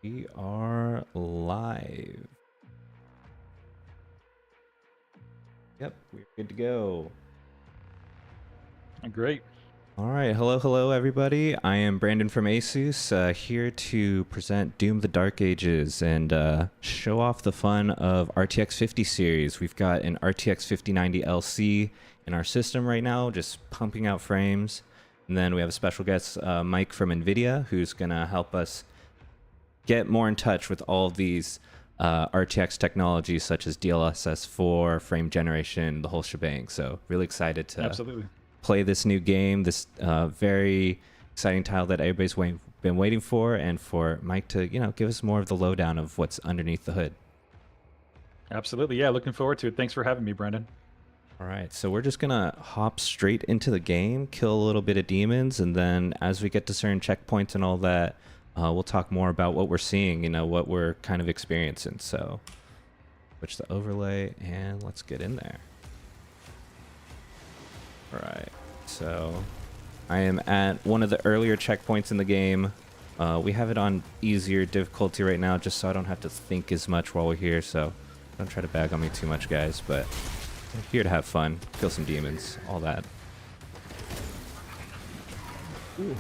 We are live. Yep, we're good to go. Great. All right, hello everybody. I am Brandon from ASUS, here to present Doom: The Dark Ages and show off the fun of RTX 50 series. We've got an RTX 5090 LC in our system right now, just pumping out frames. And then we have a special guest, Mike from NVIDIA, who's gonna help us get more in touch with all of these RTX technologies such as DLSS 4, frame generation, the whole shebang. So really excited to Absolutely play this new game, this very exciting title that everybody's been waiting for, and for Mike to, give us more of the lowdown of what's underneath the hood. Absolutely. Yeah, looking forward to it. Thanks for having me, Brandon. All right, so we're just gonna hop straight into the game, kill a little bit of demons, and then as we get to certain checkpoints and all that, we'll talk more about what we're seeing, what we're kind of experiencing. So switch the overlay and let's get in there. All right, so I am at one of the earlier checkpoints in the game. We have it on easier difficulty right now just so I don't have to think as much while we're here, so don't try to bag on me too much, guys, but I'm here to have fun, kill some demons, all that. Ooh.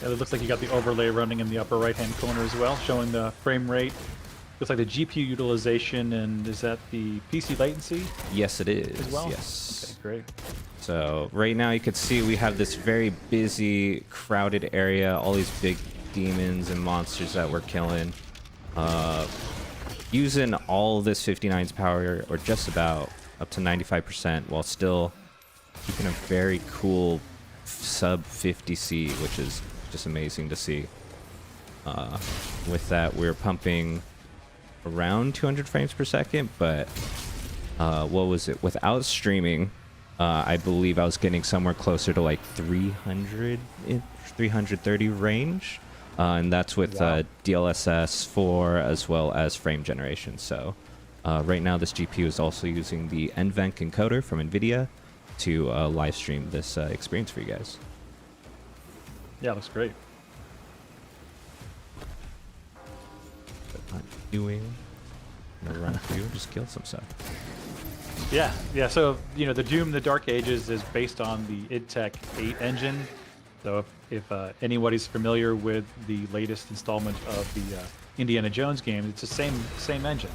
Yeah, it looks like you got the overlay running in the upper right-hand corner as well, showing the frame rate. Looks like the GPU utilization, and is that the PC latency? Yes, it is. As well? Yes. Okay, great. So right now you can see we have this very busy, crowded area, all these big demons and monsters that we're killing. Using all of this 59's power, or just about, up to 95%, while still keeping a very cool sub 50C, which is just amazing to see. With that, we're pumping around 200 frames per second, but what was it? Without streaming, I believe I was getting somewhere closer to like 330 range. And that's with DLSS 4 as well as frame generation. So right now this GPU is also using the NVENC encoder from NVIDIA to live stream this experience for you guys. Yeah, looks great. But I'm doing, I'm gonna run through, just kill some stuff. Yeah. So the Doom: The Dark Ages is based on the idTech 8 engine. So if anybody's familiar with the latest installment of the Indiana Jones game, it's the same engine.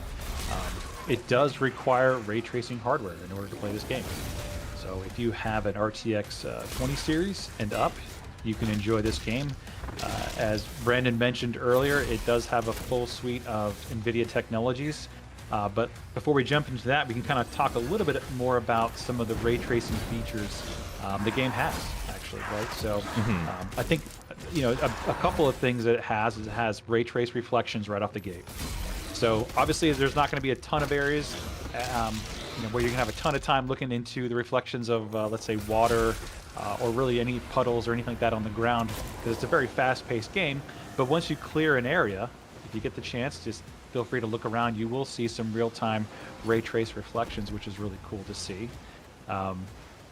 It does require ray tracing hardware in order to play this game. So if you have an RTX 20 series and up, you can enjoy this game. As Brandon mentioned earlier, it does have a full suite of NVIDIA technologies. But before we jump into that, we can kind of talk a little bit more about some of the ray tracing features the game has, actually, right? So I think, a couple of things that it has is it has ray trace reflections right off the gate. So obviously there's not going to be a ton of areas where you can have a ton of time looking into the reflections of, let's say, water or really any puddles or anything like that on the ground, because it's a very fast-paced game. But once you clear an area, if you get the chance, just feel free to look around. You will see some real-time ray trace reflections, which is really cool to see.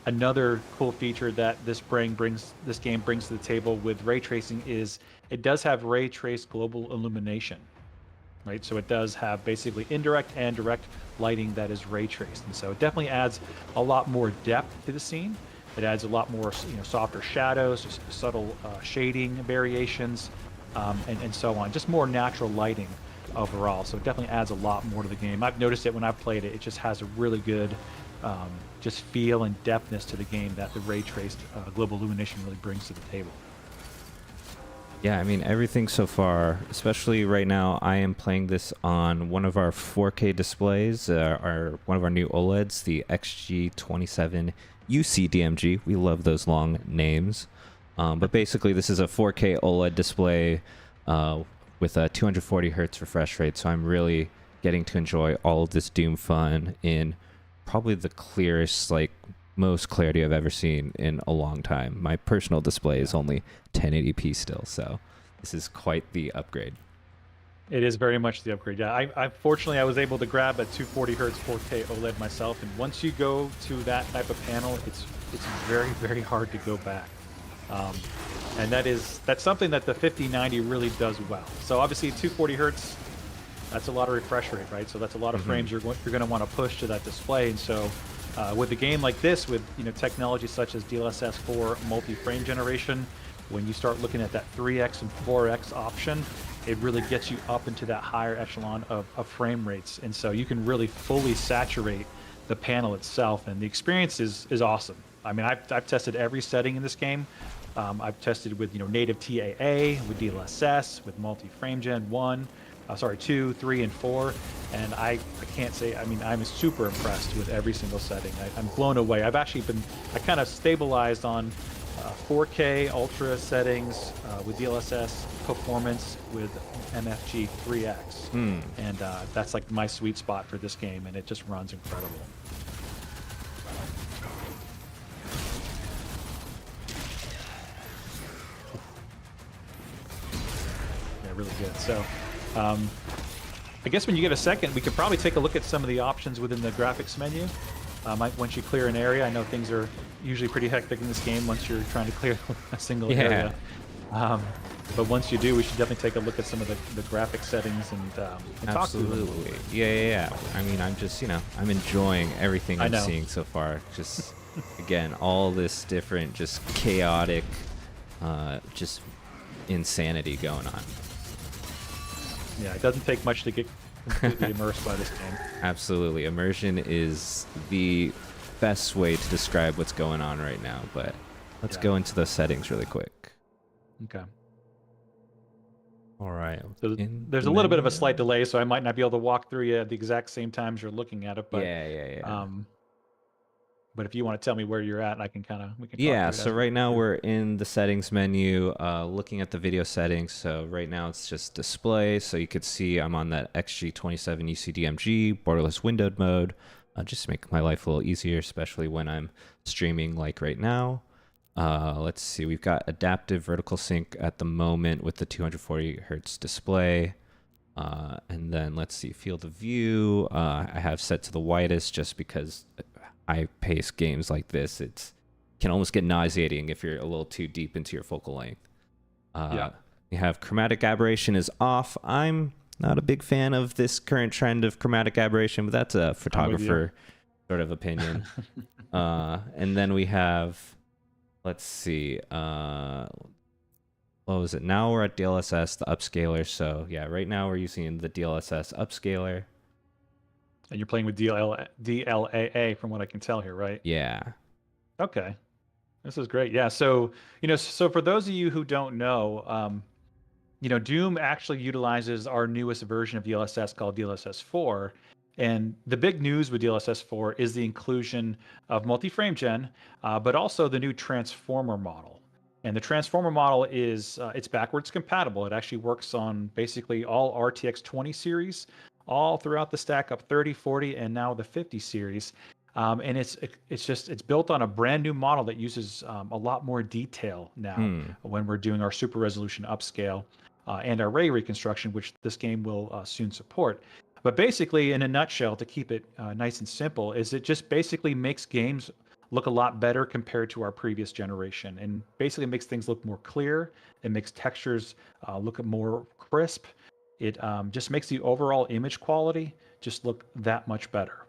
Another cool feature that this game brings to the table with ray tracing is it does have ray trace global illumination, right? So it does have basically indirect and direct lighting that is ray traced, and so it definitely adds a lot more depth to the scene. It adds a lot more, softer shadows, just subtle shading variations, and so on. Just more natural lighting overall. So it definitely adds a lot more to the game. I've noticed it when I've played it. It just has a really good just feel and depthness to the game that the ray traced global illumination really brings to the table. Yeah, I mean, everything so far, especially right now, I am playing this on one of our 4K displays, one of our new OLEDs, the XG27 UCDMG. We love those long names. But basically, this is a 4K OLED display with a 240 hertz refresh rate, so I'm really getting to enjoy all of this Doom fun in probably the clearest, most clarity I've ever seen in a long time. My personal display is only 1080p still, so this is quite the upgrade. It is very much the upgrade. Yeah, I fortunately I was able to grab a 240 hertz 4K OLED myself, and once you go to that type of panel, it's very, very hard to go back. And that's something that the 5090 really does well. So obviously 240 hertz, that's a lot of refresh rate, right? So that's a lot of frames you're going to want to push to that display. And so with a game like this, with technology such as DLSS 4 multi-frame generation, when you start looking at that 3x and 4x option, it really gets you up into that higher echelon of frame rates. And so you can really fully saturate the panel itself, and the experience is awesome. I mean, I've tested every setting in this game. I've tested with native TAA, with DLSS, with multi-frame gen 2, 3, and 4, and I can't say, I mean, I'm super impressed with every single setting. I'm blown away. I kind of stabilized on 4K ultra settings with DLSS performance with MFG 3X, and that's like my sweet spot for this game, and it just runs incredible. Yeah, really good. So I guess when you get a second, we could probably take a look at some of the options within the graphics menu. Once you clear an area, I know things are usually pretty hectic in this game once you're trying to clear a single area. But once you do, we should definitely take a look at some of the graphic settings and talk through them. Absolutely. Yeah. I mean, I'm just, I'm enjoying everything I'm seeing so far. Just, again, all this different, just chaotic, just insanity going on. Yeah, it doesn't take much to get completely immersed by this game. Absolutely. Immersion is the best way to describe what's going on right now, but let's go into the settings really quick. Okay. All right. So there's a little bit of a slight delay, so I might not be able to walk through you at the exact same times you're looking at it, but yeah. But if you want to tell me where you're at, we can talk through it So right now we're in the settings menu, looking at the video settings. So right now it's just display. So you could see I'm on that XG27 UCDMG borderless windowed mode, just to make my life a little easier, especially when I'm streaming like right now. Let's see, we've got adaptive vertical sync at the moment with the 240 hertz display. And then let's see, field of view, I have set to the widest just because high-paced games like this, it can almost get nauseating if you're a little too deep into your focal length. You have chromatic aberration is off. I'm not a big fan of this current trend of chromatic aberration, but that's a photographer sort of opinion. And then we have, let's see, what was it? Now we're at DLSS, the upscaler. So yeah, right now we're using the DLSS upscaler. And you're playing with DLAA from what I can tell here, right? Yeah. Okay. This is great. Yeah. So, so for those of you who don't know, Doom actually utilizes our newest version of DLSS called DLSS 4. And the big news with DLSS 4 is the inclusion of multi-frame gen, but also the new transformer model. And the transformer model is, it's backwards compatible. It actually works on basically all RTX 20 series, all throughout the stack up 30, 40, and now the 50 series. And it's built on a brand new model that uses a lot more detail now when we're doing our super resolution upscale and our ray reconstruction, which this game will soon support. But basically, in a nutshell, to keep it nice and simple, is it just basically makes games look a lot better compared to our previous generation, and basically makes things look more clear. It makes textures look more crisp. It just makes the overall image quality just look that much better.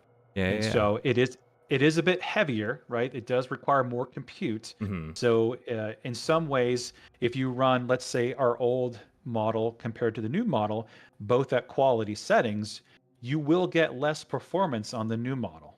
So it is a bit heavier, right? It does require more compute. So in some ways, if you run, let's say, our old model compared to the new model, both at quality settings, you will get less performance on the new model.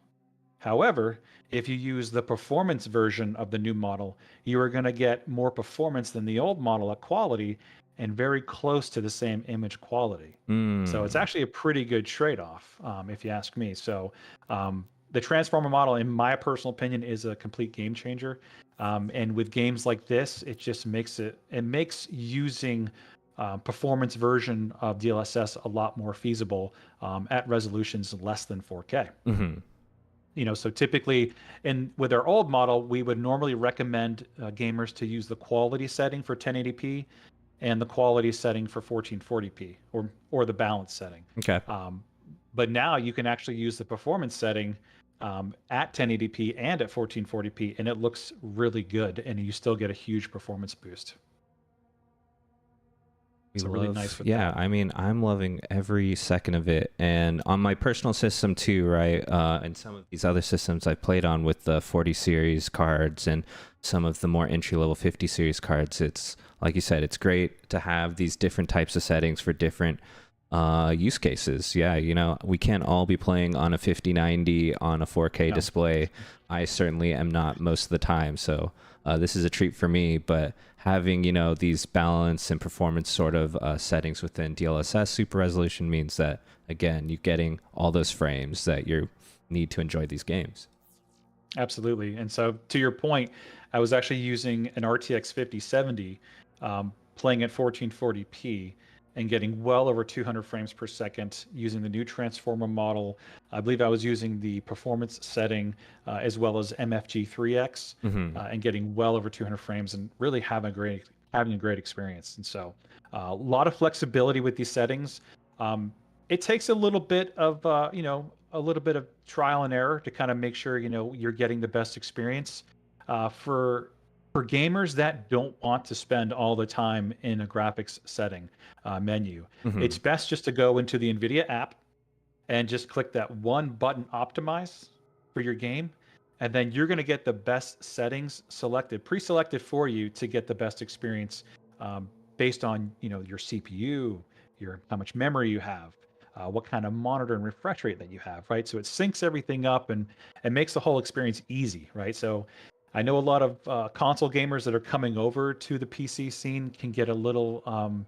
However, if you use the performance version of the new model, you are going to get more performance than the old model at quality, and very close to the same image quality. So it's actually a pretty good trade-off, if you ask me. So the transformer model, in my personal opinion, is a complete game changer. And with games like this, it just makes using performance version of DLSS a lot more feasible at resolutions less than 4K. So typically, with our old model, we would normally recommend gamers to use the quality setting for 1080p and the quality setting for 1440p, or the balance setting. Okay. But now you can actually use the performance setting at 1080p and at 1440p, and it looks really good, and you still get a huge performance boost. We So really nice with yeah, that. I mean, I'm loving every second of it. And on my personal system too, right? And some of these other systems I played on with the 40 series cards and some of the more entry level 50 series cards, it's like you said, it's great to have these different types of settings for different use cases. Yeah, we can't all be playing on a 5090 on a 4K No, display. I certainly am not most of the time. So this is a treat for me, but having these balance and performance sort of settings within DLSS super resolution means that again you're getting all those frames that you need to enjoy these games. absolutely. And so to your point, I was actually using an RTX 5070, playing at 1440p and getting well over 200 frames per second using the new transformer model. I believe I was using the performance setting as well as MFG 3X and getting well over 200 frames and really having a great experience. And so a lot of flexibility with these settings. It takes a little bit of a little bit of trial and error to kind of make sure you're getting the best experience for gamers that don't want to spend all the time in a graphics setting menu. Hmm. It's best just to go into the NVIDIA app and just click that one button optimize for your game. And then you're going to get the best settings selected, pre-selected for you to get the best experience um, based on your CPU, your how much memory you have, what kind of monitor and refresh rate that you have, right? So it syncs everything up and makes the whole experience easy, right? So I know a lot of console gamers that are coming over to the PC scene can get a little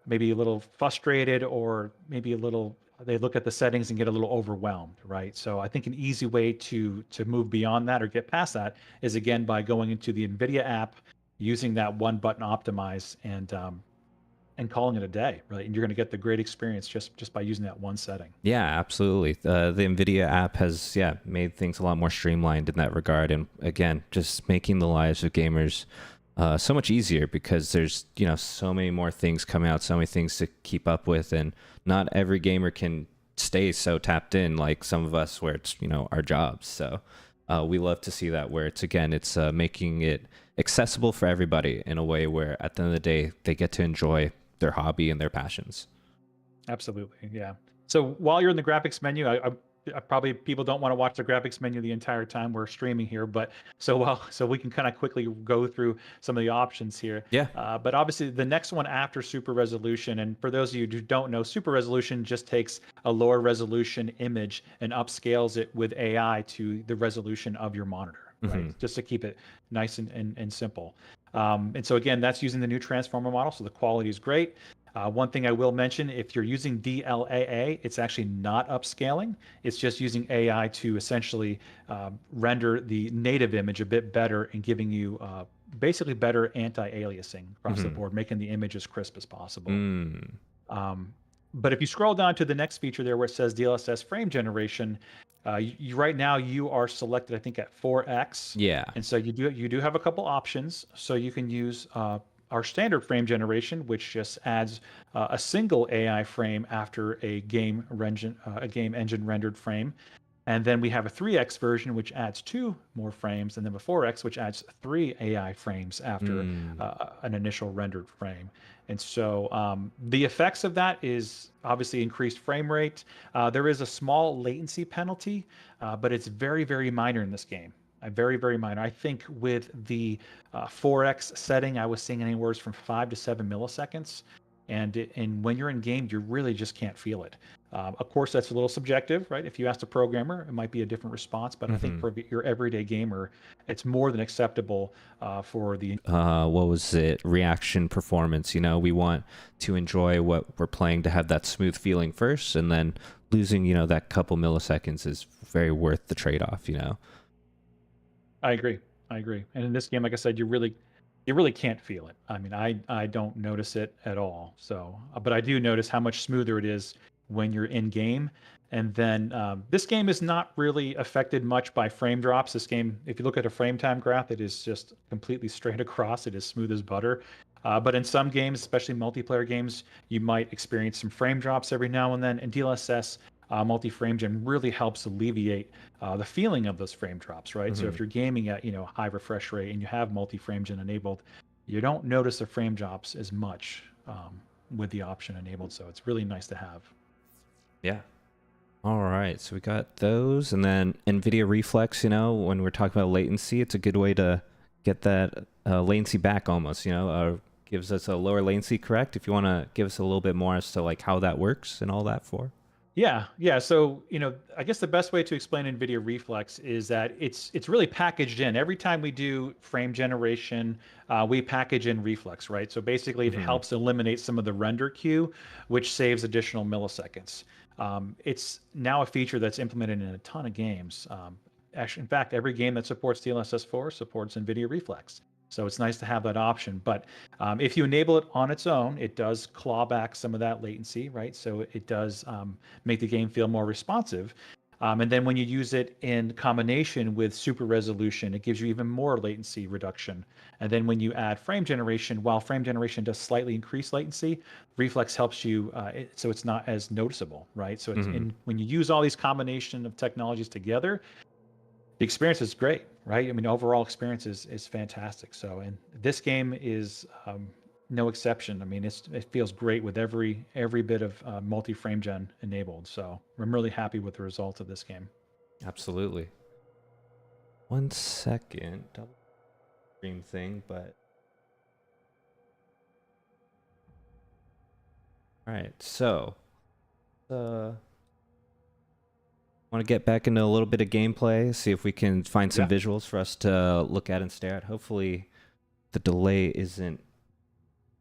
maybe a little frustrated or maybe a little they look at the settings and get a little overwhelmed, right? So I think an easy way to move beyond that or get past that is again by going into the NVIDIA app, using that one button optimize and calling it a day, right? And you're going to get the great experience just by using that one setting. Yeah, absolutely. The NVIDIA app has, yeah, made things a lot more streamlined in that regard. And again, just making the lives of gamers so much easier because there's, so many more things coming out, so many things to keep up with. And not every gamer can stay so tapped in like some of us where it's, our jobs. So we love to see that where it's making it accessible for everybody in a way where at the end of the day, they get to enjoy their hobby and their passions. Absolutely, yeah. So while you're in the graphics menu, I probably people don't want to watch the graphics menu the entire time we're streaming here, but so we can kind of quickly go through some of the options here. Yeah. But obviously, the next one after super resolution, and for those of you who don't know, super resolution just takes a lower resolution image and upscales it with AI to the resolution of your monitor, right? Just to keep it nice and simple. And so again, that's using the new transformer model, so the quality is great. One thing I will mention, if you're using DLAA, it's actually not upscaling. It's just using AI to essentially render the native image a bit better and giving you basically better anti-aliasing across the board, making the image as crisp as possible. But if you scroll down to the next feature there where it says DLSS frame generation, right now you are selected, I think, at 4x. Yeah. And so you do have a couple options. So you can use our standard frame generation, which just adds a single AI frame after a game engine rendered frame. And then we have a 3x version, which adds 2 more frames, and then a 4x, which adds 3 AI frames after an initial rendered frame. And so the effects of that is obviously increased frame rate. There is a small latency penalty, but it's very, very minor in this game. Very, very minor. I think with the 4x setting, I was seeing anywhere from 5 to 7 milliseconds. And when you're in game, you really just can't feel it. Of course, that's a little subjective, right? If you ask a programmer, it might be a different response. But I think for your everyday gamer, it's more than acceptable for the what was it? Reaction performance. We want to enjoy what we're playing to have that smooth feeling first, and then losing, that couple milliseconds is very worth the trade-off. I agree. And in this game, like I said, you really can't feel it. I mean, I don't notice it at all. So, but I do notice how much smoother it is when you're in game. And then this game is not really affected much by frame drops. This game, if you look at a frame time graph, it is just completely straight across. It is smooth as butter. But in some games, especially multiplayer games, you might experience some frame drops every now and then. And DLSS multi-frame gen really helps alleviate the feeling of those frame drops, right? So if you're gaming at high refresh rate and you have multi-frame gen enabled, you don't notice the frame drops as much with the option enabled. So it's really nice to have. Yeah. All right, so we got those, and then NVIDIA Reflex, you know, when we're talking about latency, it's a good way to get that latency back almost, you know, gives us a lower latency, correct? If you want to give us a little bit more as to like how that works and all that for. Yeah. So, I guess the best way to explain NVIDIA Reflex is that it's really packaged in. Every time we do frame generation, we package in Reflex, right? So basically, it helps eliminate some of the render queue, which saves additional milliseconds. It's now a feature that's implemented in a ton of games. Actually, in fact, every game that supports DLSS 4 supports NVIDIA Reflex. So it's nice to have that option. But if you enable it on its own, it does claw back some of that latency, right? So it does make the game feel more responsive. And then when you use it in combination with super resolution, it gives you even more latency reduction. And then when you add frame generation, while frame generation does slightly increase latency, Reflex helps you so it's not as noticeable, right? So it's when you use all these combination of technologies together, the experience is great, right? I mean, overall experience is fantastic. So, and this game is no exception. I mean, it feels great with every bit of multi-frame gen enabled. So I'm really happy with the result of this game. Absolutely. 1 second, double stream thing, but all right. So, want to get back into a little bit of gameplay, see if we can find some visuals for us to look at and stare at. Hopefully the delay isn't...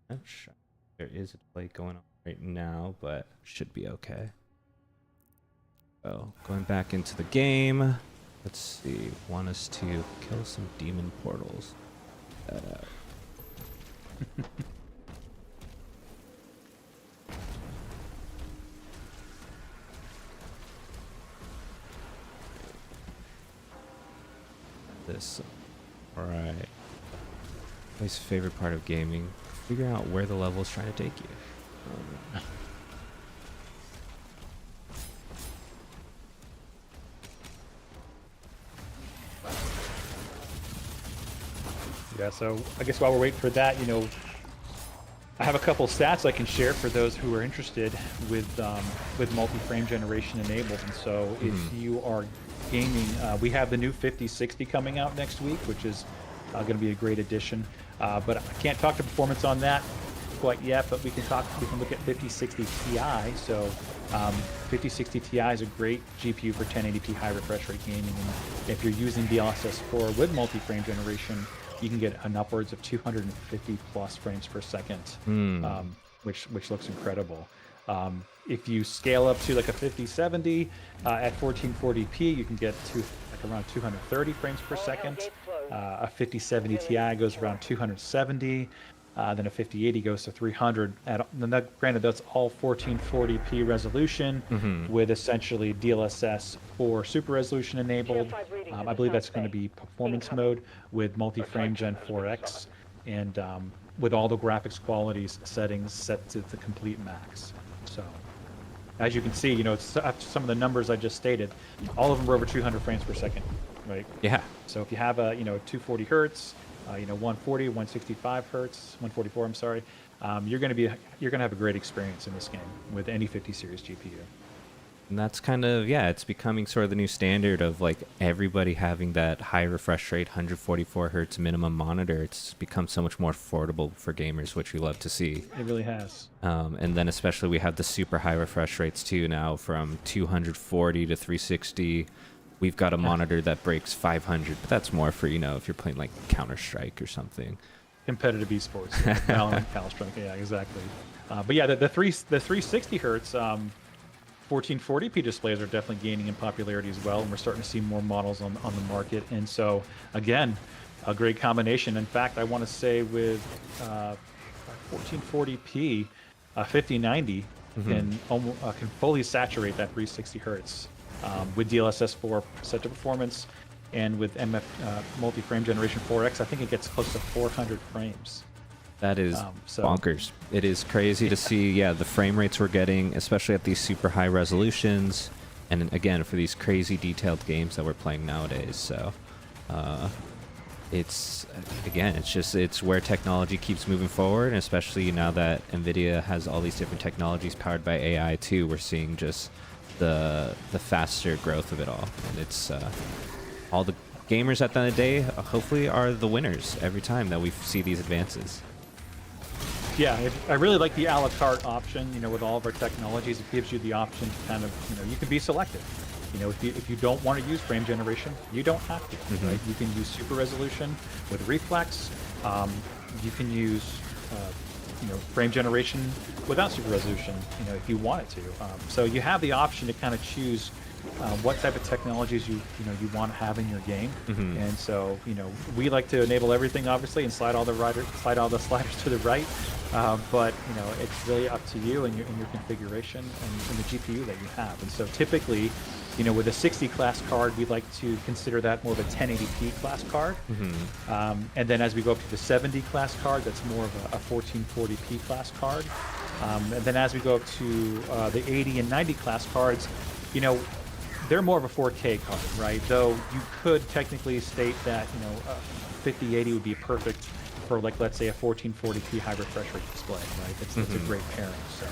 I'm sure there is a delay going on right now, but should be okay. So, going back into the game. Let's see. Want us to kill some demon portals. That out. This. Alright. My favorite part of gaming. Figuring out where the level is trying to take you. Yeah, so I guess while we're waiting for that, I have a couple stats I can share for those who are interested with multi-frame generation enabled. And so if you are gaming, we have the new 5060 coming out next week, which is going to be a great addition. But I can't talk to performance on that quite yet, but we can look at 5060 Ti. So 5060 Ti is a great GPU for 1080p high refresh rate gaming. And if you're using DLSS 4 with multi-frame generation, you can get an upwards of 250 plus frames per second, which looks incredible. If you scale up to like a 5070 at 1440p, you can get to like around 230 frames per second. A 5070 Ti goes around 270. Then a 5080 goes to 300. Granted, that's all 1440p resolution with essentially DLSS 4 super resolution enabled. I believe that's going to be performance mode with multi-frame Gen 4X and with all the graphics qualities settings set to the complete max. So as you can see, it's after some of the numbers I just stated, all of them are over 200 frames per second, right? Yeah. So if you have a 240 hertz, 140, 165 hertz, 144, I'm sorry, you're going to have a great experience in this game with any 50 series GPU. And that's kind of, it's becoming sort of the new standard of like everybody having that high refresh rate, 144 hertz minimum monitor. It's become so much more affordable for gamers, which we love to see. It really has. And then especially we have the super high refresh rates too now, from 240 to 360. We've got a monitor that breaks 500, but that's more for, if you're playing like Counter-Strike or something. Competitive esports, Valorant, Counter-Strike, yeah, exactly. But yeah, the 360 hertz 1440p displays are definitely gaining in popularity as well, and we're starting to see more models on the market. And so, again, a great combination. In fact, I want to say with 1440p, 5090 can fully saturate that 360 hertz with DLSS 4 set to performance, and with multi-frame generation 4X, I think it gets close to 400 frames. That is bonkers. It is crazy to see, the frame rates we're getting, especially at these super high resolutions, and again, for these crazy detailed games that we're playing nowadays. So, it's again, it's where technology keeps moving forward, and especially now that NVIDIA has all these different technologies powered by AI too. We're seeing just the faster growth of it all, and it's all the gamers at the end of the day hopefully are the winners every time that we see these advances. Yeah, I really like the a la carte option. With all of our technologies, it gives you the option to kind of, you can be selective. If you don't want to use frame generation, you don't have to, right? You can use super resolution with reflex. You can use, frame generation without super resolution, if you want it to. So you have the option to kind of choose what type of technologies you want to have in your game. And so we like to enable everything, obviously, and slide all the sliders to the right. But it's really up to you and your configuration and the GPU that you have. And so typically, with a 60 class card, we'd like to consider that more of a 1080p class card. And then as we go up to the 70 class card, that's more of a 1440p class card. And then as we go up to the 80 and 90 class cards, they're more of a 4K card, right? Though you could technically state that 5080 would be perfect for, like, let's say a 1440p high refresh rate display, right? It's a great pairing. So,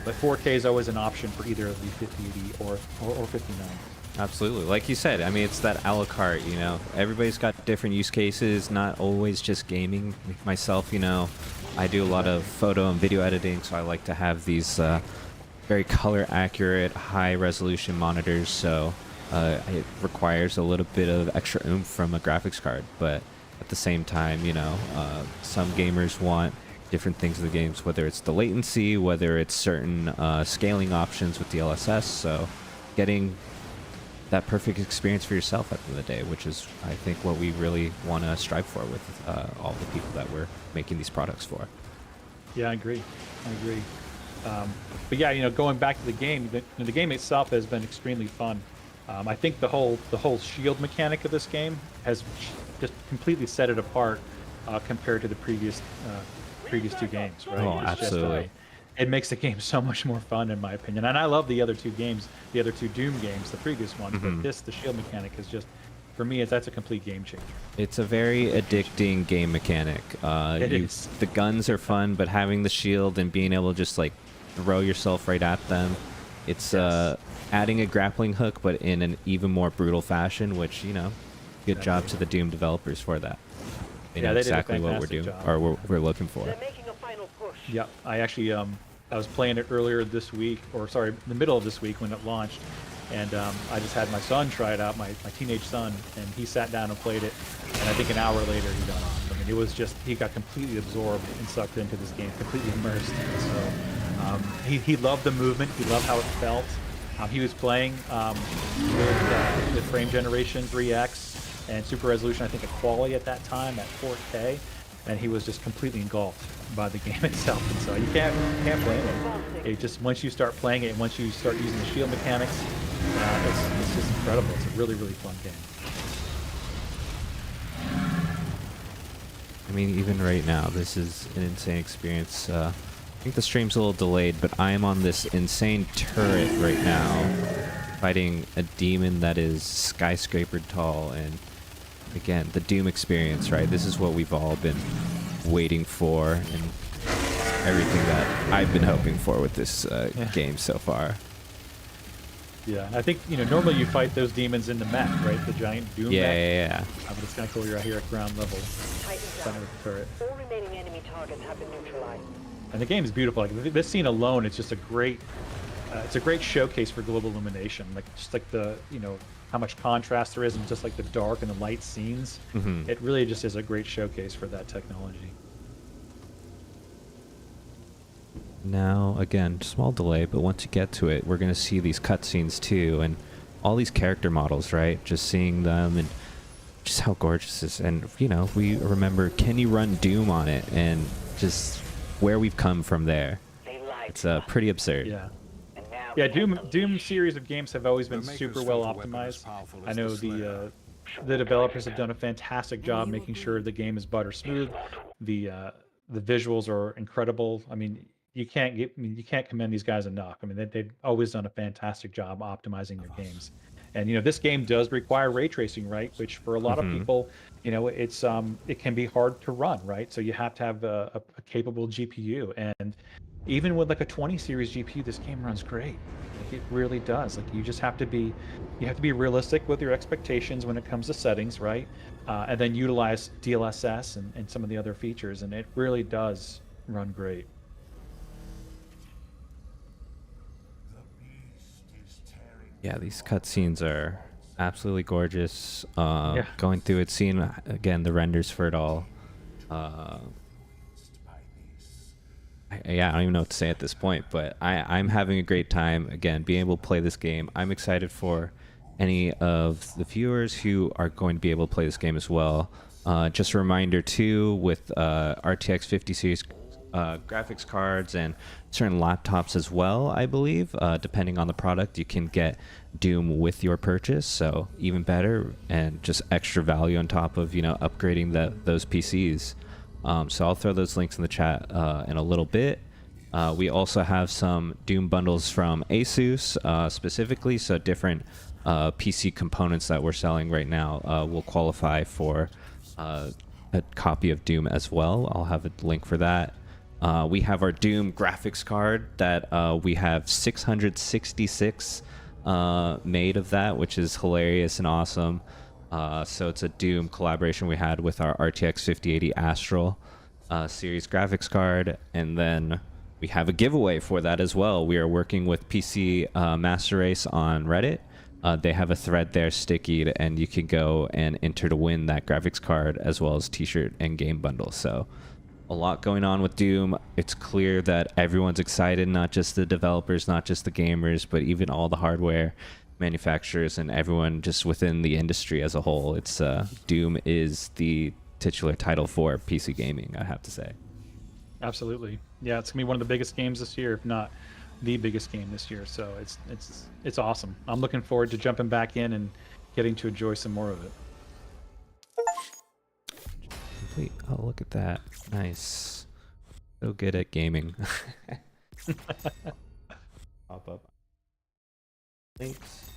but 4K is always an option for either of the 5080 or 5090. Absolutely. Like you said, I mean, it's that a la carte, everybody's got different use cases, not always just gaming. Myself, I do a lot of photo and video editing, so I like to have these very color accurate, high resolution monitors, so it requires a little bit of extra oomph from a graphics card, but at the same time, some gamers want different things in the games, whether it's the latency, whether it's certain scaling options with the LSS, so getting that perfect experience for yourself at the end of the day, which is, I think, what we really want to strive for with all the people that we're making these products for. Yeah, I agree. But yeah, going back to the game, the game itself has been extremely fun. I think the whole shield mechanic of this game has just completely set it apart compared to the previous two games, right? Oh, It's absolutely. just, it makes the game so much more fun, in my opinion. And I love the other two games, the other two Doom games, the previous ones. But the shield mechanic is just, for me, that's a complete game changer. It's a very addicting game mechanic. It is. The guns are fun, but having the shield and being able to just like throw yourself right at them, it's adding a grappling hook, but in an even more brutal fashion, which, good job to the Doom developers for that. They know They did a exactly what we're fantastic doing, job. or we're looking for. They're making a final push. Yeah, I actually I was playing it earlier this week, or sorry, the middle of this week when it launched, and I just had my son try it out, my teenage son, and he sat down and played it, and I think an hour later he got off. I mean, it was just, he got completely absorbed and sucked into this game, completely immersed. And so he loved the movement, he loved how it felt. He was playing with frame generation 3x and super resolution, I think at quality at that time at 4K, and he was just completely engulfed by the game itself. And so you can't blame him. It just, once you start playing it, and once you start using the shield mechanics, it's just incredible. It's a really, really fun game. I mean, even right now, this is an insane experience. I think the stream's a little delayed, but I am on this insane turret right now, fighting a demon that is skyscraper tall, and again, the Doom experience, right? This is what we've all been waiting for, and everything that I've been hoping for with this game so far. Yeah, I think, normally you fight those demons in the mech, right? The giant Doom mech. Yeah. But it's kind of cool you're out here at ground level, Titan center of the turret. All remaining enemy targets have been neutralized. And the game is beautiful. Like, this scene alone, it's just a great showcase for global illumination. Like, just like the, how much contrast there is, and just like the dark and the light scenes. It really just is a great showcase for that technology. Now, again, small delay, but once you get to it, we're going to see these cutscenes too, and all these character models, right? Just seeing them and just how gorgeous this is. And, we remember, can you run Doom on it? And just where we've come from there. They lied It's to us. pretty absurd. Yeah. And now Yeah, we have Doom series of games have always been They'll make super us well feel the weapon as optimized. powerful I as know the Slayer. the developers have done a fantastic job making sure the game is butter smooth. The visuals are incredible. I mean, you can't commend these guys enough. I mean, they've always done a fantastic job optimizing their games. And this game does require ray tracing, right? Which for a lot of people, it can be hard to run, right? So you have to have a capable GPU. And even with like a 20 series GPU, this game runs great. Like it really does. Like you have to be realistic with your expectations when it comes to settings, right? And then utilize DLSS and some of the other features, and it really does run great. Yeah, these cutscenes are absolutely gorgeous. Yeah. Going through it, seeing again the renders for it all. Yeah, I don't even know what to say at this point, but I'm having a great time. Again, being able to play this game. I'm excited for any of the viewers who are going to be able to play this game as well. Just a reminder too, with RTX 50 series graphics cards and certain laptops as well, I believe, depending on the product, you can get Doom with your purchase, so even better, and just extra value on top of upgrading those PCs. So I'll throw those links in the chat in a little bit. We also have some Doom bundles from ASUS specifically, so different PC components that we're selling right now will qualify for a copy of Doom as well. I'll have a link for that. We have our Doom graphics card that we have 666 made of that, which is hilarious and awesome. So it's a Doom collaboration we had with our RTX 5080 Astral series graphics card, and then we have a giveaway for that as well. We are working with PC Master Race on Reddit. They have a thread there stickied, and you can go and enter to win that graphics card as well as t-shirt and game bundle. So a lot going on with Doom. It's clear that everyone's excited, not just the developers, not just the gamers, but even all the hardware manufacturers and everyone just within the industry as a whole. It's Doom is the titular title for PC gaming, I have to say. Absolutely. Yeah, it's gonna be one of the biggest games this year, if not the biggest game this year. So it's awesome. I'm looking forward to jumping back in and getting to enjoy some more of it. Wait, oh, look at that. Nice. So good at gaming. Pop up links.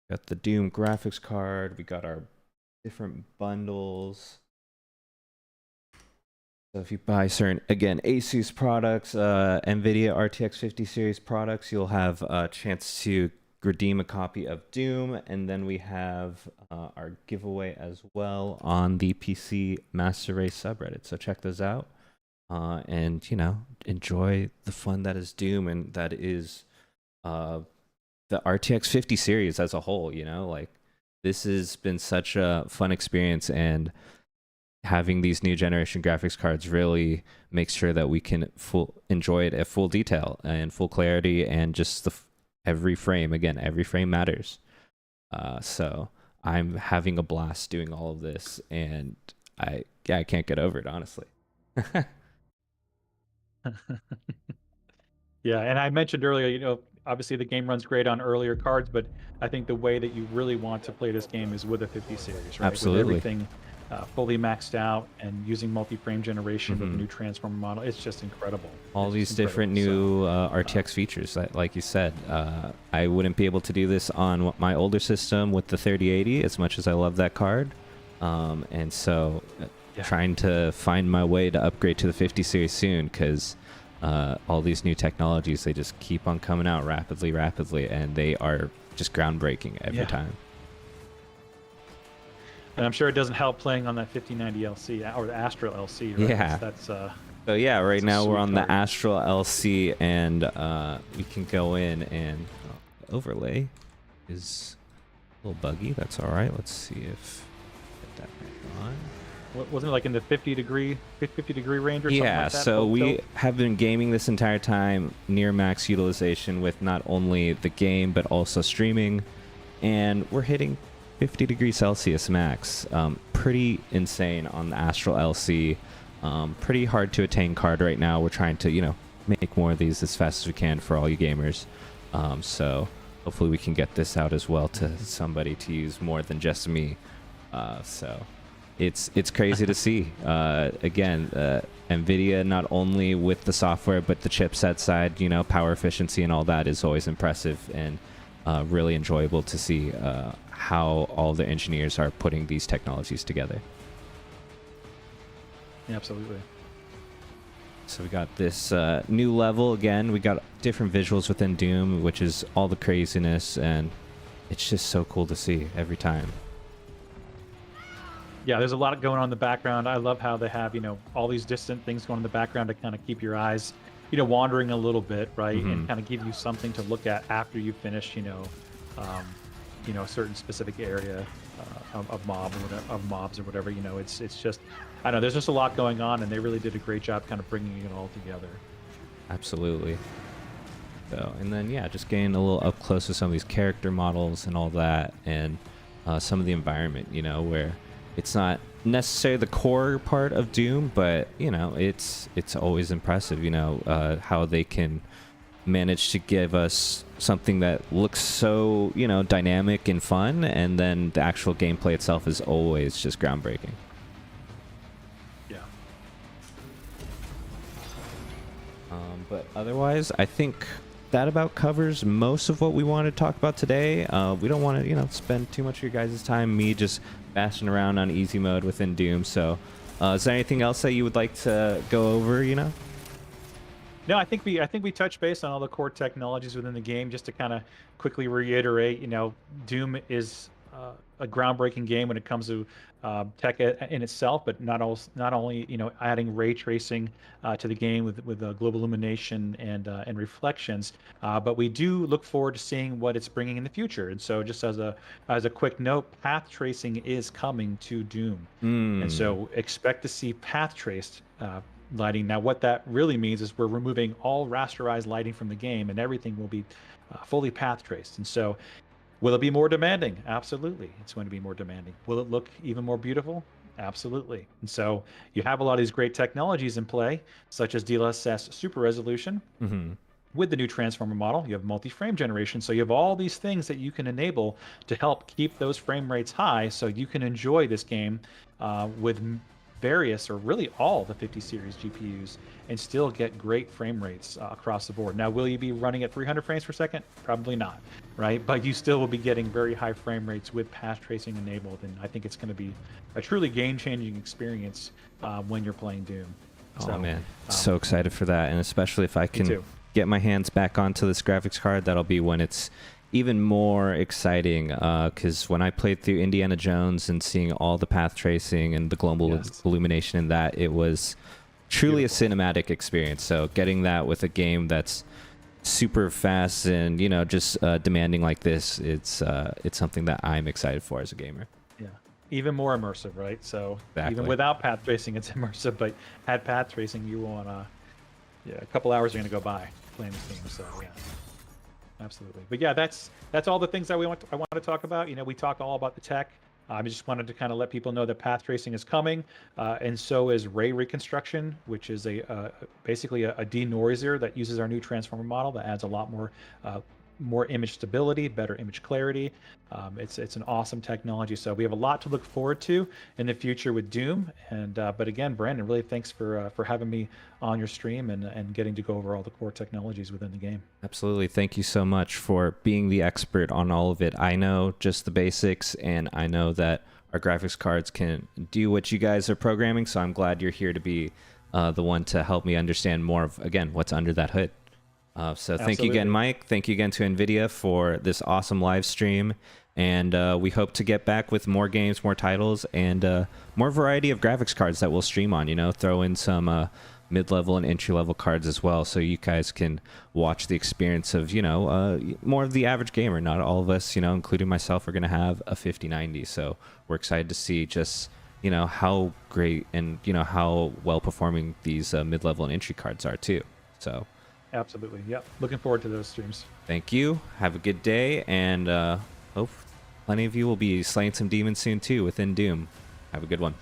Got the Doom graphics card. We got our different bundles. So if you buy certain, again, ASUS products, NVIDIA RTX 50 series products, you'll have a chance to redeem a copy of Doom. And then we have our giveaway as well on the PC Master Race subreddit. So check those out and, enjoy the fun that is Doom and that is the RTX 50 series as a whole. This has been such a fun experience, and having these new generation graphics cards really makes sure that we can enjoy it at full detail and full clarity, and just every frame matters. So I'm having a blast doing all of this, and I can't get over it, honestly. Yeah, and I mentioned earlier, obviously the game runs great on earlier cards, but I think the way that you really want to play this game is with a 50 series, right? Absolutely. With everything fully maxed out and using multi-frame generation with the new transformer model. It's just incredible. All these different new RTX features, like you said. I wouldn't be able to do this on my older system with the 3080 as much as I love that card. And so trying to find my way to upgrade to the 50 series soon, because all these new technologies, they just keep on coming out rapidly, and they are just groundbreaking every time. And I'm sure it doesn't help playing on that 5090 LC or the Astral LC, right? Yeah. So yeah, right now we're on the Astral LC, and we can go in and overlay is a little buggy. That's all right. Let's see if get that back on. Wasn't it like in the 50 degree range or something like that? So we have been gaming this entire time near max utilization with not only the game but also streaming, and we're hitting 50 degrees Celsius max. Pretty insane on the Astral LC. Pretty hard to attain card right now. We're trying to make more of these as fast as we can for all you gamers. So hopefully we can get this out as well to somebody to use more than just me. So it's crazy to see. Again, NVIDIA, not only with the software, but the chipset side, power efficiency and all that is always impressive, and really enjoyable to see how all the engineers are putting these technologies together. Yeah, absolutely. So we got this new level again. We got different visuals within Doom, which is all the craziness, and it's just so cool to see every time. Yeah, there's a lot going on in the background. I love how they have, all these distant things going in the background to kind of keep your eyes, wandering a little bit, right? And kind of give you something to look at after you finish, a certain specific area of mobs or whatever. It's just, I don't know, there's just a lot going on, and they really did a great job kind of bringing it all together. Absolutely. So, and then yeah, just getting a little up close to some of these character models and all that, and some of the environment, where it's not necessarily the core part of Doom, but it's always impressive, how they can manage to give us something that looks so dynamic and fun, and then the actual gameplay itself is always just groundbreaking. Yeah. But otherwise, I think that about covers most of what we want to talk about today. We don't want to spend too much of your guys' time me just bashing around on easy mode within Doom. So is there anything else that you would like to go over? No, I think we touched base on all the core technologies within the game. Just to kind of quickly reiterate, Doom is a groundbreaking game when it comes to tech in itself, but not only adding ray tracing to the game with global illumination and reflections, but we do look forward to seeing what it's bringing in the future. And so, just as a quick note, path tracing is coming to Doom, and so expect to see path traced lighting. Now, what that really means is we're removing all rasterized lighting from the game, and everything will be fully path traced. And so, will it be more demanding? Absolutely, it's going to be more demanding. Will it look even more beautiful? Absolutely. And so, you have a lot of these great technologies in play, such as DLSS super resolution. With the new transformer model, you have multi-frame generation. So you have all these things that you can enable to help keep those frame rates high, so you can enjoy this game with various, or really all, the 50 series GPUs, and still get great frame rates across the board. Now, will you be running at 300 frames per second? Probably not, right? But you still will be getting very high frame rates with path tracing enabled, and I think it's going to be a truly game-changing experience when you're playing Doom. Oh man, so excited for that, and especially if I can get my hands back onto this graphics card, that'll be when it's even more exciting, because when I played through Indiana Jones and seeing all the path tracing and the global illumination in that, it was truly a cinematic experience. So getting that with a game that's super fast and just demanding like this, it's something that I'm excited for as a gamer. Yeah, even more immersive, right? So exactly. Even without path tracing, it's immersive, but had path tracing, you want a couple hours are going to go by playing this game. So yeah. Absolutely. But yeah, that's all the things that I want to talk about. We talk all about the tech. I just wanted to kind of let people know that path tracing is coming, and so is ray reconstruction, which is basically a denoiser that uses our new transformer model that adds a lot more image stability, better image clarity. It's an awesome technology. So we have a lot to look forward to in the future with Doom. And but again, Brandon, really thanks for having me on your stream and getting to go over all the core technologies within the game. Absolutely. Thank you so much for being the expert on all of it. I know just the basics, and I know that our graphics cards can do what you guys are programming. So I'm glad you're here to be the one to help me understand more of, again, what's under that hood. So thank you again, Mike. Thank you again to NVIDIA for this awesome live stream. And we hope to get back with more games, more titles, and more variety of graphics cards that we'll stream on. Throw in some mid-level and entry-level cards as well, so you guys can watch the experience of, more of the average gamer. Not all of us, including myself, are going to have a 5090. So we're excited to see just, how great and, how well-performing these mid-level and entry cards are too. So absolutely. Yep. Looking forward to those streams. Thank you. Have a good day, and hope plenty of you will be slaying some demons soon too within Doom. Have a good one.